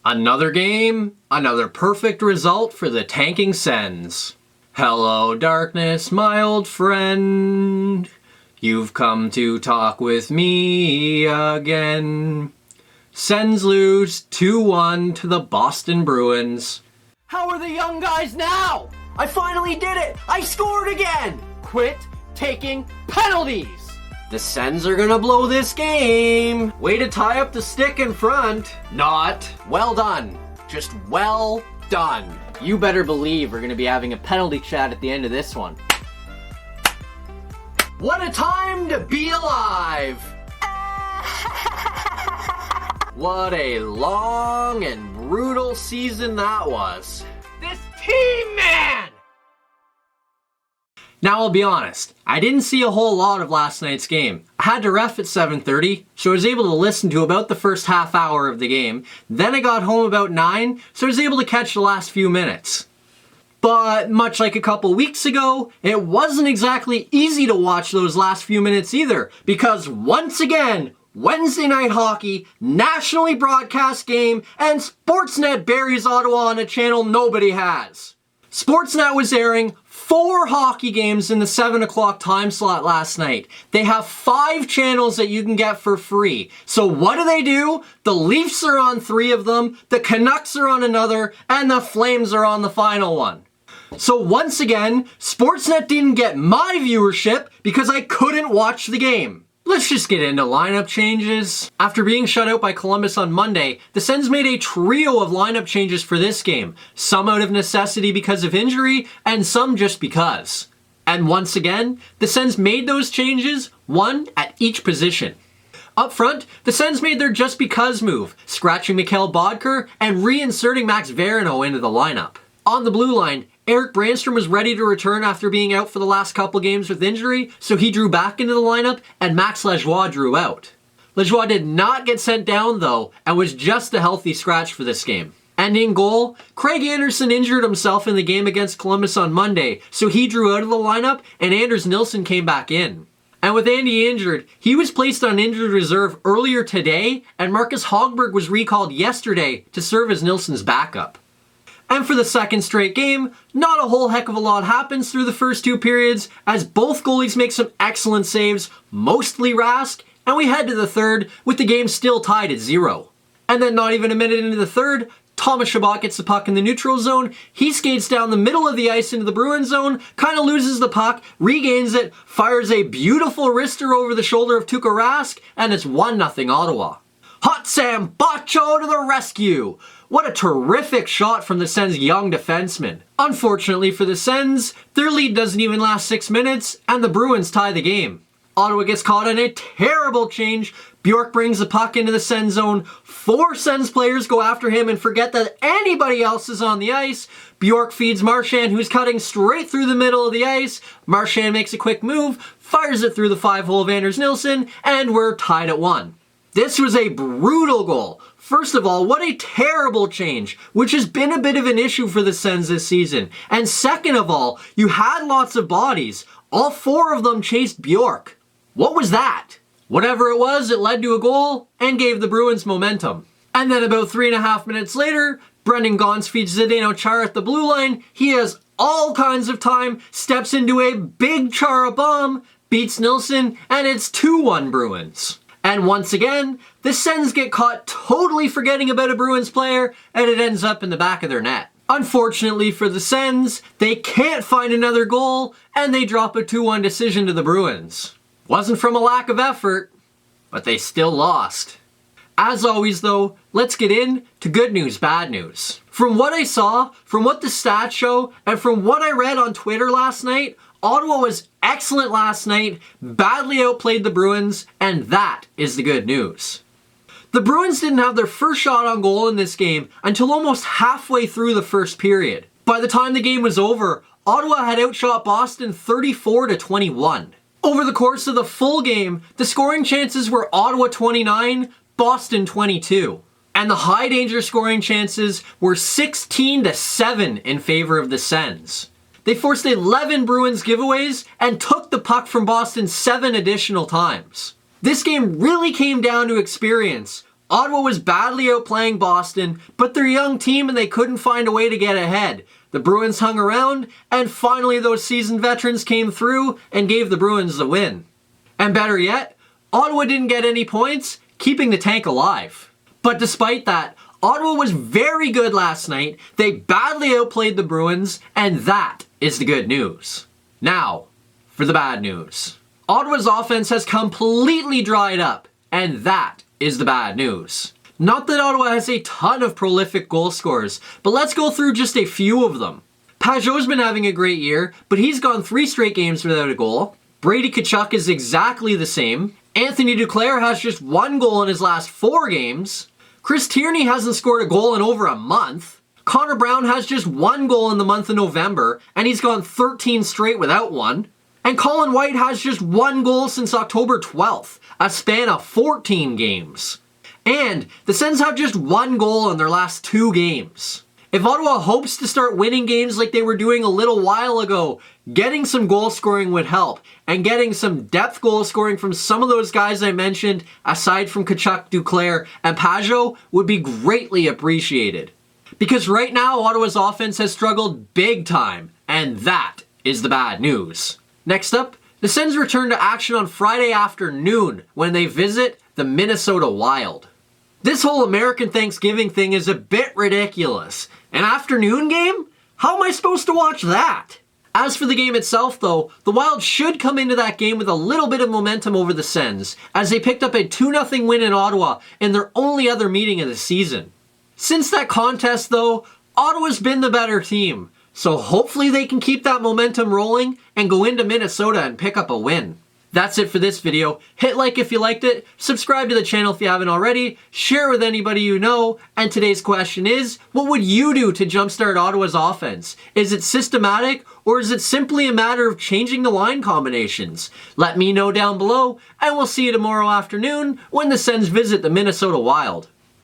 Another game, another perfect result for the tanking Sens. Hello darkness, my old friend. You've come to talk with me again. Sens lose 2-1 to the Boston Bruins. How are the young guys now? I finally did it! I scored again! Quit taking penalties! The Sens are gonna blow this game. Way to tie up the stick in front. Not. Well done. Just well done. You better believe we're gonna be having a penalty chat at the end of this one. What a time to be alive! What a long and brutal season that was. This team, man! Now I'll be honest, I didn't see a whole lot of last night's game. I had to ref at 7:30, so I was able to listen to about the first half hour of the game. Then I got home about 9, so I was able to catch the last few minutes. But much like a couple weeks ago, it wasn't exactly easy to watch those last few minutes either, because once again, Wednesday night hockey, nationally broadcast game, and Sportsnet buries Ottawa on a channel nobody has. Sportsnet was airing 4 hockey games in the 7 o'clock time slot last night. They have 5 channels that you can get for free. So what do? The Leafs are on 3 of them, the Canucks are on another, and the Flames are on the final one. So once again, Sportsnet didn't get my viewership because I couldn't watch the game. Let's just get into lineup changes. After being shut out by Columbus on Monday, the Sens made a trio of lineup changes for this game. Some out of necessity because of injury, and some just because. And once again, the Sens made those changes, one at each position. Up front, the Sens made their just because move, scratching Mikhail Bodker and reinserting Max Verino into the lineup. On the blue line, Eric Brandstrom was ready to return after being out for the last couple games with injury, so he drew back into the lineup and Max Lajoie drew out. Lajoie did not get sent down though, and was just a healthy scratch for this game. And in goal, Craig Anderson injured himself in the game against Columbus on Monday, so he drew out of the lineup and Anders Nilsson came back in. And with Andy injured, he was placed on injured reserve earlier today, and Marcus Hogberg was recalled yesterday to serve as Nilsson's backup. And for the second straight game, not a whole heck of a lot happens through the first 2 periods, as both goalies make some excellent saves, mostly Rask, and we head to the third with the game still tied at 0. And then not even a minute into the third, Thomas Chabot gets the puck in the neutral zone, he skates down the middle of the ice into the Bruins zone, kind of loses the puck, regains it, fires a beautiful wrister over the shoulder of Tuukka Rask, and it's 1-0 Ottawa. Hot Sam Bacho to the rescue! What a terrific shot from the Sens' young defenseman. Unfortunately for the Sens, their lead doesn't even last 6 minutes, and the Bruins tie the game. Ottawa gets caught in a terrible change. Bjork brings the puck into the Sens zone. 4 Sens players go after him and forget that anybody else is on the ice. Bjork feeds Marchand, who's cutting straight through the middle of the ice. Marchand makes a quick move, fires it through the 5-hole of Anders Nilsson, and we're tied at 1. This was a brutal goal. First of all, what a terrible change, which has been a bit of an issue for the Sens this season. And second of all, you had lots of bodies. All 4 of them chased Bjork. What was that? Whatever it was, it led to a goal and gave the Bruins momentum. And then about 3.5 minutes later, Brendan Gaunce feeds Zdeno Chara at the blue line. He has all kinds of time, steps into a big Chara bomb, beats Nilsson, and it's 2-1 Bruins. And once again, the Sens get caught totally forgetting about a Bruins player, and it ends up in the back of their net. Unfortunately for the Sens, they can't find another goal, and they drop a 2-1 decision to the Bruins. Wasn't from a lack of effort, but they still lost. As always though, let's get into good news, bad news. From what I saw, from what the stats show, and from what I read on Twitter last night, Ottawa was excellent last night, badly outplayed the Bruins, and that is the good news. The Bruins didn't have their first shot on goal in this game until almost halfway through the first period. By the time the game was over, Ottawa had outshot Boston 34-21. Over the course of the full game, the scoring chances were Ottawa 29, Boston 22. And the high danger scoring chances were 16-7 in favor of the Sens. They forced 11 Bruins giveaways and took the puck from Boston 7 additional times. This game really came down to experience. Ottawa was badly outplaying Boston, but they're a young team and they couldn't find a way to get ahead. The Bruins hung around, and finally those seasoned veterans came through and gave the Bruins the win. And better yet, Ottawa didn't get any points, keeping the tank alive. But despite that, Ottawa was very good last night, they badly outplayed the Bruins, and that is the good news. Now, for the bad news. Ottawa's offense has completely dried up, and that is the bad news. Not that Ottawa has a ton of prolific goal scorers, but let's go through just a few of them. Pageau's been having a great year, but he's gone 3 straight games without a goal. Brady Tkachuk is exactly the same. Anthony Duclair has just 1 goal in his last 4 games. Chris Tierney hasn't scored a goal in over a month. Connor Brown has just 1 goal in the month of November, and he's gone 13 straight without one. And Colin White has just 1 goal since October 12th, a span of 14 games. And the Sens have just 1 goal in their last 2 games. If Ottawa hopes to start winning games like they were doing a little while ago, getting some goal scoring would help, and getting some depth goal scoring from some of those guys I mentioned, aside from Tkachuk, Duclair, and Pageau, would be greatly appreciated. Because right now, Ottawa's offense has struggled big time, and that is the bad news. Next up, the Sens return to action on Friday afternoon when they visit the Minnesota Wild. This whole American Thanksgiving thing is a bit ridiculous. An afternoon game? How am I supposed to watch that? As for the game itself though, the Wild should come into that game with a little bit of momentum over the Sens, as they picked up a 2-0 win in Ottawa in their only other meeting of the season. Since that contest though, Ottawa's been the better team, so hopefully they can keep that momentum rolling and go into Minnesota and pick up a win. That's it for this video. Hit like if you liked it, subscribe to the channel if you haven't already, share with anybody you know, and today's question is, what would you do to jumpstart Ottawa's offense? Is it systematic, or is it simply a matter of changing the line combinations? Let me know down below, and we'll see you tomorrow afternoon when the Sens visit the Minnesota Wild.